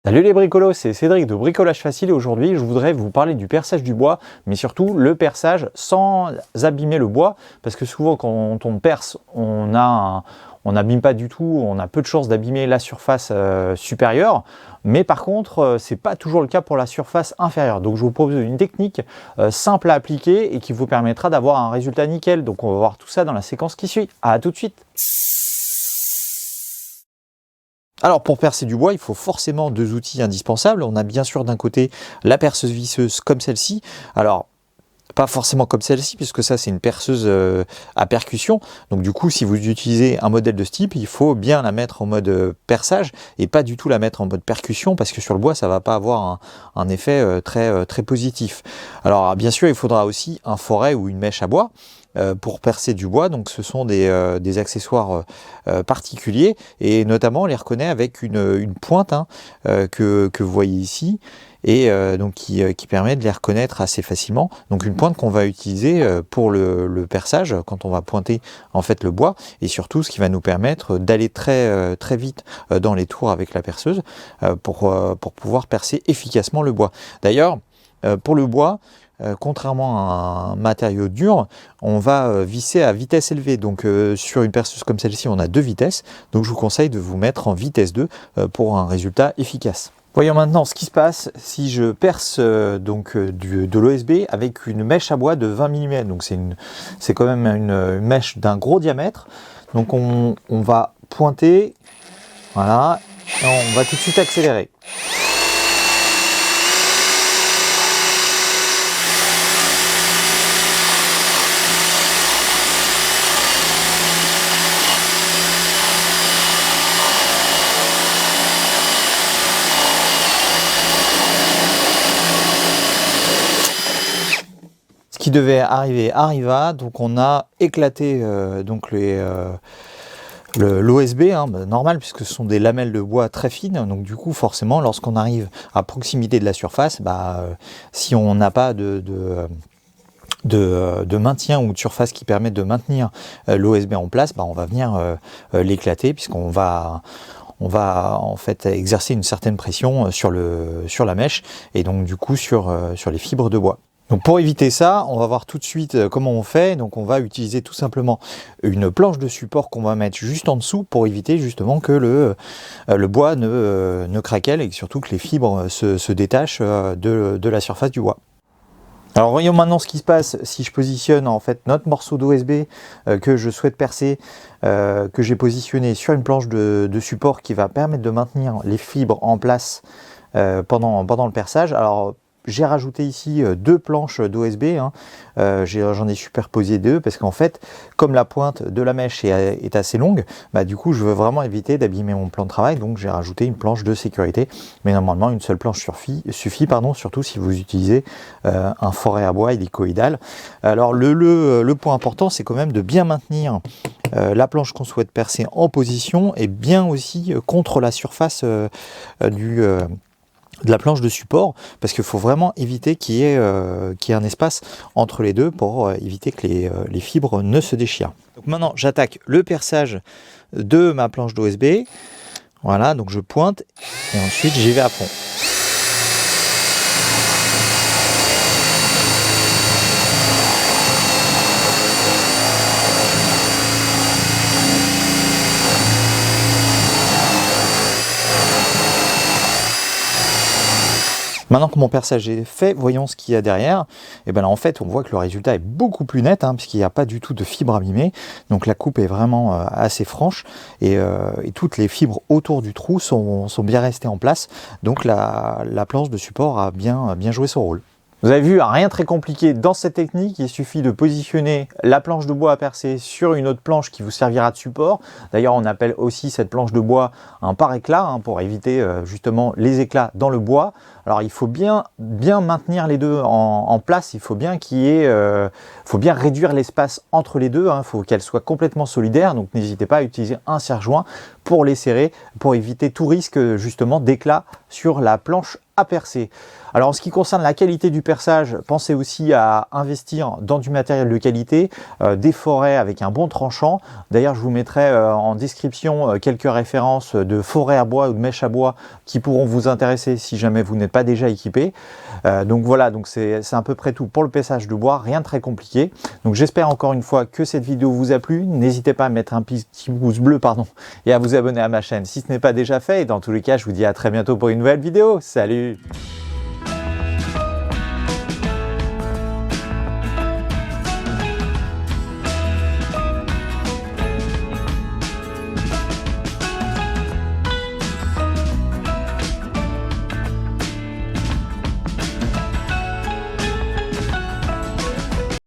Salut les bricolos, c'est Cédric de Bricolage Facile et aujourd'hui je voudrais vous parler du perçage du bois, mais surtout le perçage sans abîmer le bois, parce que souvent quand on perce, on n'abîme pas du tout, on a peu de chances d'abîmer la surface supérieure, mais par contre c'est pas toujours le cas pour la surface inférieure. Donc je vous propose une technique simple à appliquer et qui vous permettra d'avoir un résultat nickel. Donc on va voir tout ça dans la séquence qui suit. À tout de suite. Alors pour percer du bois, il faut forcément deux outils indispensables. On a bien sûr d'un côté la perceuse visseuse comme celle-ci. Alors pas forcément comme celle-ci puisque ça c'est une perceuse à percussion. Donc du coup si vous utilisez un modèle de ce type, il faut bien la mettre en mode perçage et pas du tout la mettre en mode percussion parce que sur le bois ça va pas avoir un effet très positif. Alors bien sûr il faudra aussi un foret ou une mèche à bois. Pour percer du bois, donc ce sont des accessoires particuliers et notamment on les reconnaît avec une pointe que vous voyez ici et donc qui permet de les reconnaître assez facilement. Donc une pointe qu'on va utiliser pour le perçage quand on va pointer en fait le bois et surtout ce qui va nous permettre d'aller très vite dans les tours avec la perceuse pour pouvoir percer efficacement le bois. D'ailleurs pour le bois, contrairement à un matériau dur, on va visser à vitesse élevée. Donc sur une perceuse comme celle-ci, on a deux vitesses. Donc je vous conseille de vous mettre en vitesse 2 pour un résultat efficace. Voyons maintenant ce qui se passe si je perce de l'OSB avec une mèche à bois de 20 mm. Donc c'est quand même une mèche d'un gros diamètre. Donc on va pointer, voilà, et on va tout de suite accélérer. Ce qui devait arriver arriva, donc on a éclaté l'OSB, normal puisque ce sont des lamelles de bois très fines, donc du coup forcément lorsqu'on arrive à proximité de la surface, si on n'a pas de maintien ou de surface qui permet de maintenir l'OSB en place, on va venir l'éclater puisqu'on va en fait exercer une certaine pression sur la mèche et donc du coup sur les fibres de bois. Donc pour éviter ça, on va voir tout de suite comment on fait. Donc on va utiliser tout simplement une planche de support qu'on va mettre juste en dessous pour éviter justement que le bois ne craquelle et surtout que les fibres se détachent de la surface du bois. Alors voyons maintenant ce qui se passe si je positionne en fait notre morceau d'OSB que je souhaite percer, que j'ai positionné sur une planche de support qui va permettre de maintenir les fibres en place pendant le perçage. Alors j'ai rajouté ici deux planches d'OSB, j'en ai superposé deux parce qu'en fait, comme la pointe de la mèche est assez longue, du coup je veux vraiment éviter d'abîmer mon plan de travail, donc j'ai rajouté une planche de sécurité. Mais normalement une seule planche suffit, surtout si vous utilisez un foret à bois hélicoïdal. Alors le point important, c'est quand même de bien maintenir la planche qu'on souhaite percer en position et bien aussi contre la surface de la planche de support, parce qu'il faut vraiment éviter qu'il y ait un espace entre les deux pour éviter que les fibres ne se déchirent. Donc maintenant j'attaque le perçage de ma planche d'OSB, voilà, donc je pointe et ensuite j'y vais à fond. Maintenant que mon perçage est fait, voyons ce qu'il y a derrière. Et bien là en fait on voit que le résultat est beaucoup plus net puisqu'il n'y a pas du tout de fibres abîmées. Donc la coupe est vraiment assez franche et toutes les fibres autour du trou sont bien restées en place. Donc la planche de support a bien joué son rôle. Vous avez vu, rien très compliqué dans cette technique, il suffit de positionner la planche de bois à percer sur une autre planche qui vous servira de support. D'ailleurs, on appelle aussi cette planche de bois un pare-éclat pour éviter justement les éclats dans le bois. Alors il faut bien maintenir les deux en place, il faut bien faut bien réduire l'espace entre les deux, il faut qu'elles soient complètement solidaires, donc n'hésitez pas à utiliser un serre-joint pour les serrer, pour éviter tout risque justement d'éclat sur la planche à percer. Alors en ce qui concerne la qualité du perçage, pensez aussi à investir dans du matériel de qualité, des forêts avec un bon tranchant. D'ailleurs je vous mettrai en description quelques références de forêts à bois ou de mèches à bois qui pourront vous intéresser si jamais vous n'êtes pas déjà équipé. Donc voilà, donc c'est à peu près tout pour le perçage de bois, rien de très compliqué. Donc j'espère encore une fois que cette vidéo vous a plu. N'hésitez pas à mettre un petit pouce bleu et à vous abonner à ma chaîne si ce n'est pas déjà fait. Et dans tous les cas, je vous dis à très bientôt pour une nouvelle vidéo. Salut!